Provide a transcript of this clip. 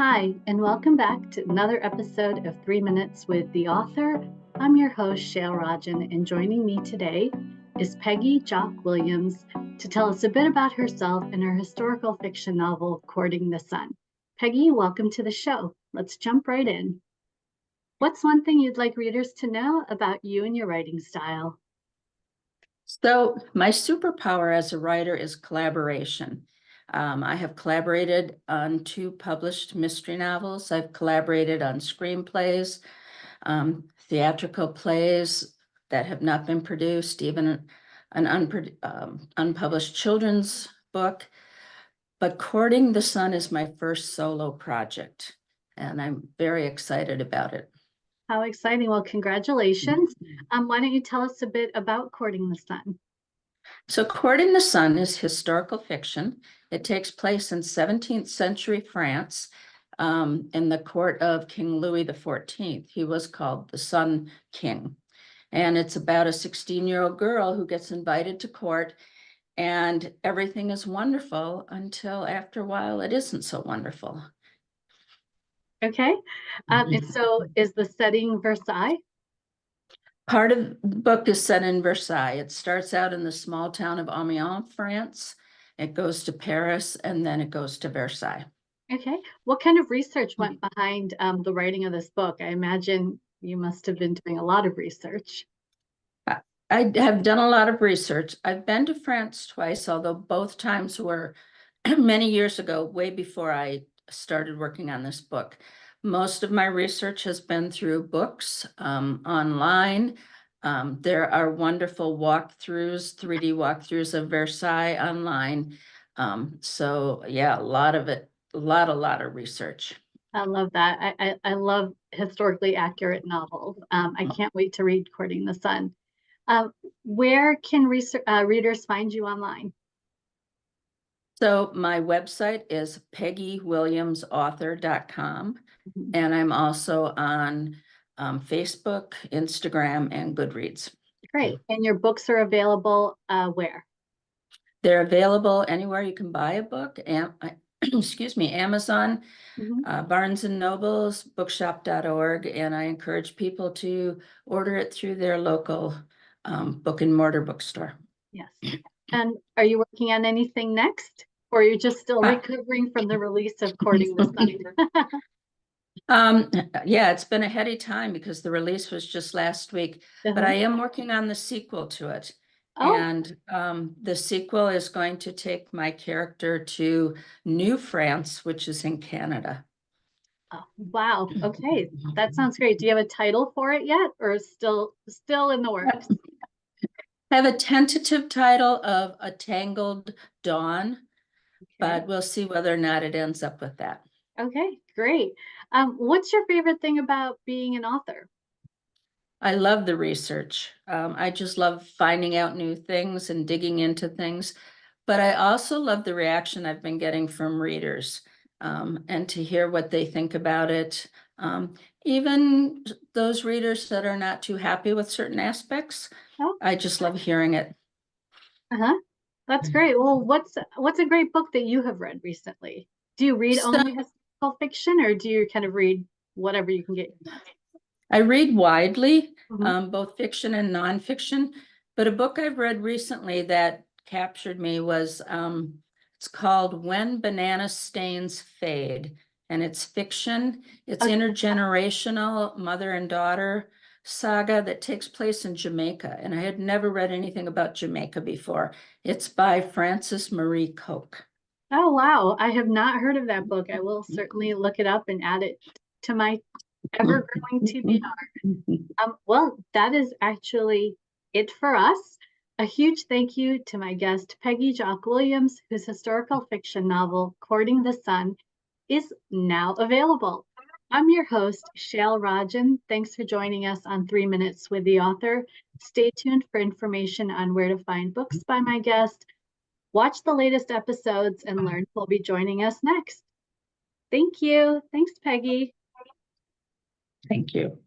Hi, and welcome back to another episode of 3 Minutes with the Author. I'm your host, Shail Rajan, and joining me today is Peggy Joque Williams to tell us a bit about herself and her historical fiction novel, Courting the Sun. Peggy, welcome to the show. Let's jump right in. What's one thing you'd like readers to know about you and your writing style? So my superpower as a writer is collaboration. I have collaborated on 2 published mystery novels. I've collaborated on screenplays, theatrical plays that have not been produced, even an unpublished children's book. But Courting the Sun is my first solo project, and I'm very excited about it. How exciting. Well, congratulations. Why don't you tell us a bit about Courting the Sun? So Courting the Sun is historical fiction. It takes place in 17th century France, in the court of King Louis XIV. He was called the Sun King. And it's about a 16-year-old girl who gets invited to court, and everything is wonderful until after a while it isn't so wonderful. Okay. And so is the setting Versailles? Part of the book is set in Versailles. It starts out in the small town of Amiens, France. It goes to Paris, and then it goes to Versailles. Okay. What kind of research went behind the writing of this book? I imagine you must have been doing a lot of research. I have done a lot of research. I've been to France twice, although both times were many years ago, way before I started working on this book. Most of my research has been through books, online. There are wonderful walkthroughs, 3D walkthroughs of Versailles online. So yeah, a lot of it, a lot of research. I love that. I love historically accurate novels. I can't wait to read Courting the Sun. Where can readers find you online? So my website is peggywilliamsauthor.com, and I'm also on Facebook, Instagram, and Goodreads. Great. And your books are available where? They're available anywhere you can buy a book, and excuse me, Amazon, Barnes and Nobles, bookshop.org, and I encourage people to order it through their local book and mortar bookstore. Yes. And are you working on anything next? Or are you just still recovering from the release of Courting the Sun? Yeah, it's been a heady time because the release was just last week, but I am working on the sequel to it. Oh. And the sequel is going to take my character to New France, which is in Canada. Oh, wow. Okay. That sounds great. Do you have a title for it yet, or still in the works? I have a tentative title of A Tangled Dawn, but we'll see whether or not it ends up with that. Okay, great. What's your favorite thing about being an author? I love the research. I just love finding out new things and digging into things. But I also love the reaction I've been getting from readers, and to hear what they think about it. Even those readers that are not too happy with certain aspects, I just love hearing it. That's great. Well, what's a great book that you have read recently? Do you read only historical fiction, or do you kind of read whatever you can get? I read widely, both fiction and nonfiction, but a book I've read recently that captured me was, it's called When Banana Stains Fade, and it's fiction. It's intergenerational mother and daughter saga that takes place in Jamaica, and I had never read anything about Jamaica before. It's by Frances Marie Koch. Oh, wow. I have not heard of that book. I will certainly look it up and add it to my ever-growing TBR. Well, that is actually it for us. A huge thank you to my guest, Peggy Joque Williams, whose historical fiction novel, Courting the Sun, is now available. I'm your host, Shail Rajan. Thanks for joining us on 3 Minutes with the Author. Stay tuned for information on where to find books by my guest. Watch the latest episodes and learn who'll be joining us next. Thank you. Thanks, Peggy. Thank you.